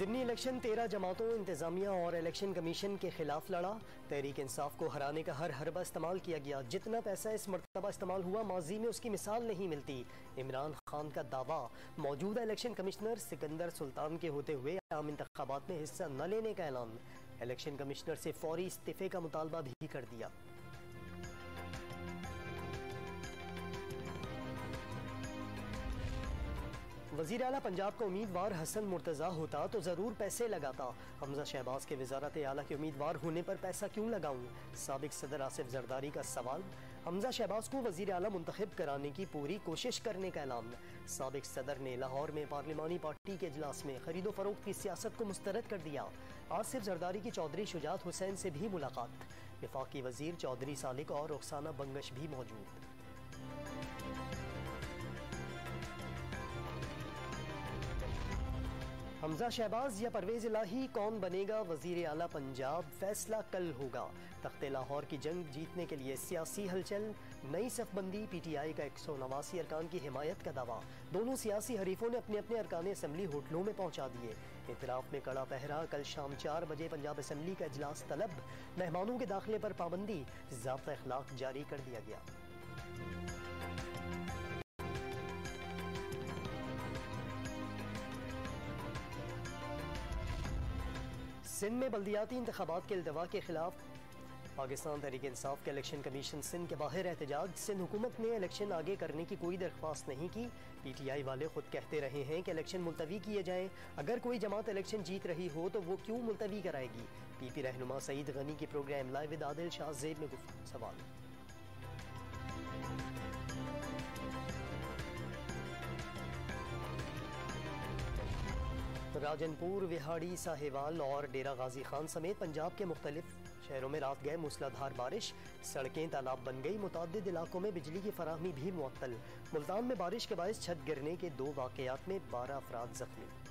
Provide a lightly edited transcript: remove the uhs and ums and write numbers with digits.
ज़िमनी election 13 जमातों, इंतजामिया और इलेक्शन कमीशन के खिलाफ लड़ा। तहरीक इंसाफ को हराने का हर हरबा इस्तेमाल किया गया। जितना पैसा इस मरतबा इस्तेमाल हुआ, माजी में उसकी मिसाल नहीं मिलती। इमरान खान का दावा, मौजूदा इलेक्शन कमिश्नर सिकंदर सुल्तान के होते हुए आम इंतखाबात में हिस्सा न लेने का ऐलान। इलेक्शन कमिश्नर से फौरी इस्तीफे का मुतालबा भी कर दिया। वज़ीर आला पंजाब का उम्मीदवार हसन मुर्तज़ा होता तो ज़रूर पैसे लगाता। हमजा शहबाज के वज़ारत आला के उम्मीदवार होने पर पैसा क्यों लगाऊं? साबिक सदर आसिफ जरदारी का सवाल। हमजा शहबाज को वज़ीर आला मुंतखब कराने की पूरी कोशिश करने का ऐलान। साबिक सदर ने लाहौर में पार्लिमानी पार्टी के इजलास में खरीदो फरोख्त की सियासत को मुस्तरद कर दिया। आसिफ जरदारी की चौधरी शुजात हुसैन से भी मुलाकात। वफाकी वज़ीर चौधरी सालिक और रुखसाना बंगश भी मौजूद। हमजा शहबाज या परवेज इलाही, कौन बनेगा वजीर आला पंजाब? फैसला कल होगा। तख्ते लाहौर की जंग जीतने के लिए सियासी हलचल, नई सफबंदी, PTI का 189 अरकान की हिमायत का दावा। दोनों सियासी हरीफों ने अपने अपने अरकान असम्बली होटलों में पहुंचा दिए। इतराफ में कड़ा पहरा। कल शाम 4 बजे पंजाब असम्बली का इजलास तलब। मेहमानों के दाखिले पर पाबंदी, ज़ाब्ता अखलाक जारी कर दिया गया। सिंध में बल्दियाती इंतखाबात के इल्तवा के खिलाफ पाकिस्तान तहरीक इंसाफ के इलेक्शन कमीशन सिंध के बाहर एहतजाज। सिंध हुकूमत ने इलेक्शन आगे करने की कोई दरख्वास्त नहीं की। PTI वाले खुद कहते रहे हैं कि इलेक्शन मुलतवी किए जाएं। अगर कोई जमात इलेक्शन जीत रही हो तो वो क्यों मुलतवी कराएगी? PP रहनुमा सईद गनी की program live with Adil Shahzeb में सवाल। राजनपुर, विहाड़ी, साहिवाल और डेरा गाजी खान समेत पंजाब के मुख्तलिफ शहरों में रात गए मूसलाधार बारिश। सड़कें तालाब बन गई। मुताद्दिद इलाकों में बिजली की फराहमी भी मुअत्तल। मुल्तान में बारिश के बायस छत गिरने के 2 वाक़यात में 12 अफराद जख्मी।